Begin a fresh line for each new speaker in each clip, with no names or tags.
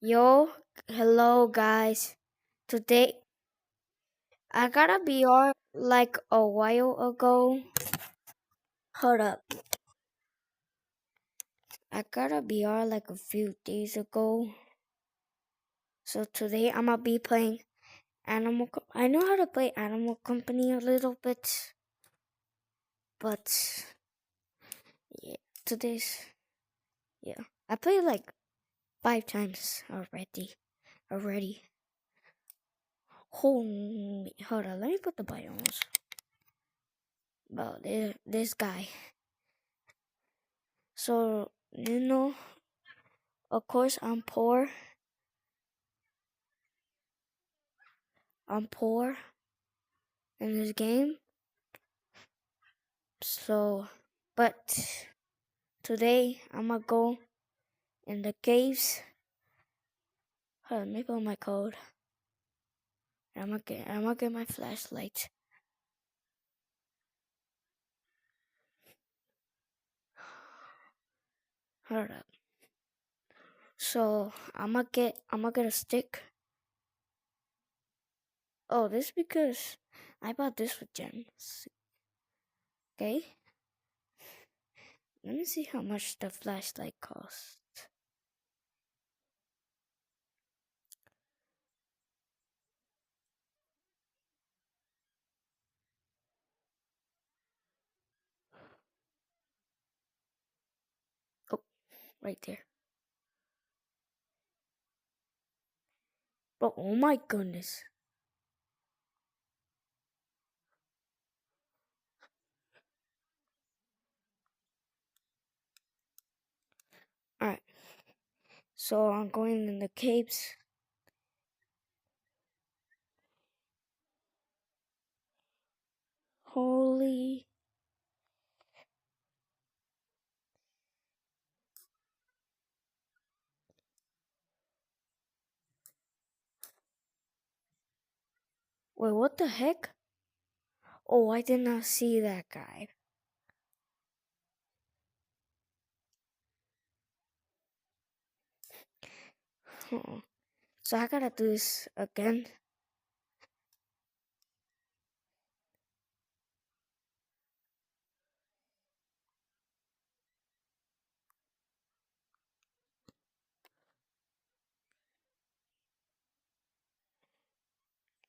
Yo, hello guys. Today I got a BR like a while ago. Hold up. I got a BR like a few days ago. So today I'm gonna be playing I know how to play Animal Company a little bit, but yeah, today's yeah. I played like 5 times already. Already. Hold on, let me put the biomes. About this guy. So of course, I'm poor. I'm poor in this game. So, but today I'm gonna go in the caves. Hold on, let me put my code. I'm gonna get my flashlight. Hold up. So I'm gonna get a stick. Oh, this because I bought this with gems. Okay. Let me see how much the flashlight costs. Oh, right there. But oh my goodness. Alright. So I'm going in the caves. Holy. Wait, what the heck? Oh, I did not see that guy. Huh. So I gotta do this again.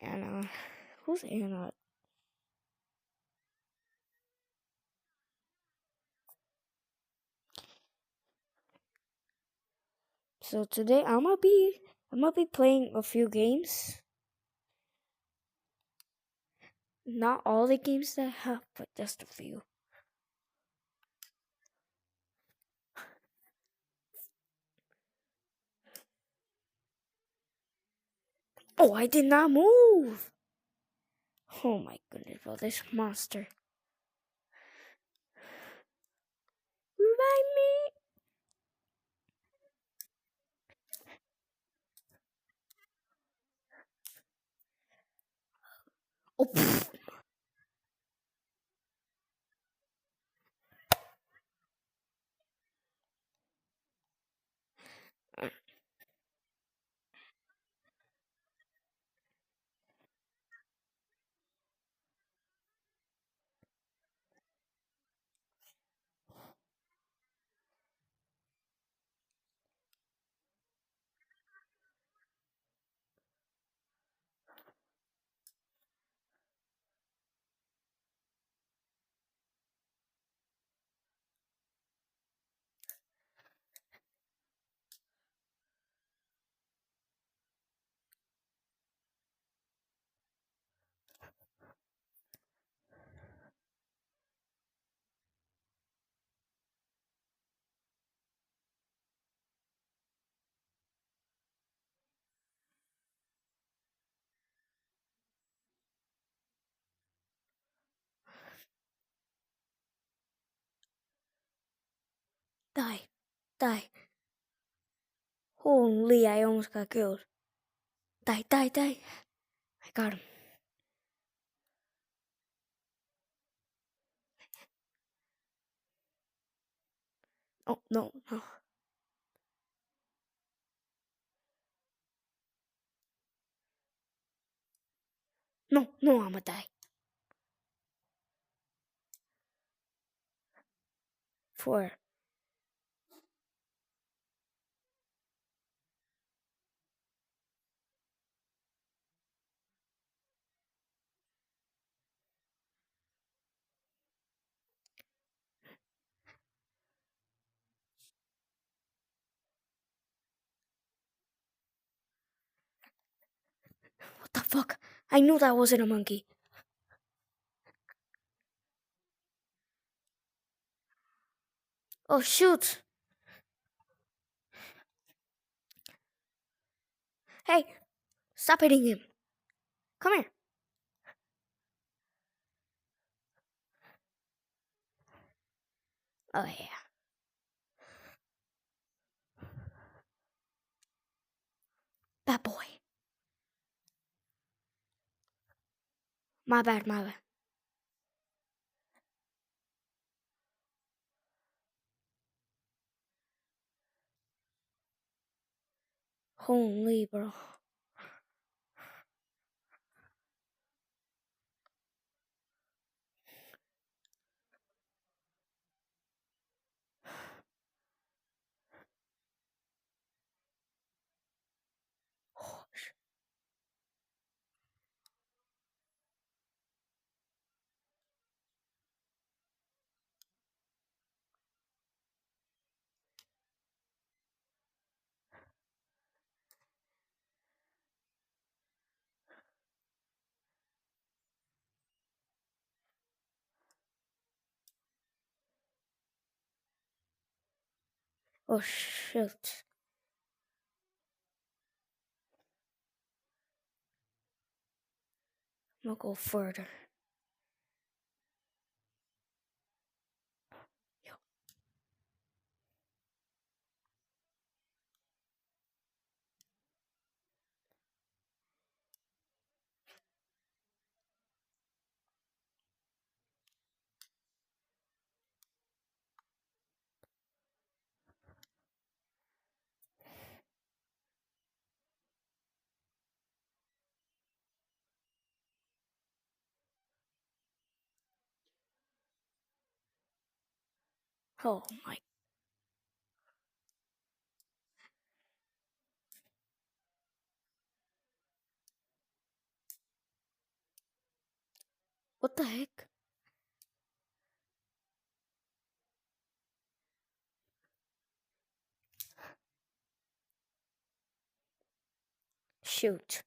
Anna. Who's Anna? So today I'm gonna be playing a few games. Not all the games that I have, but just a few. Oh, I did not move. Oh my goodness, bro, this monster. Revive me. Oh, pfft. Die, die. Holy, I almost got killed. Die, die, die. I got him. Oh, no, no. No, no, I'ma die. 4. What the fuck? I knew that wasn't a monkey. Oh, shoot. Hey, stop hitting him. Come here. Oh, yeah. Bad boy. My bad, my bad. Holy, bro. Oh, shoot. I'm gonna go further. Yo. Oh, my. What the heck? Shoot.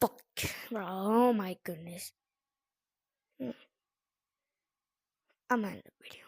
Fuck. Bro, oh my goodness. I'm out of the video.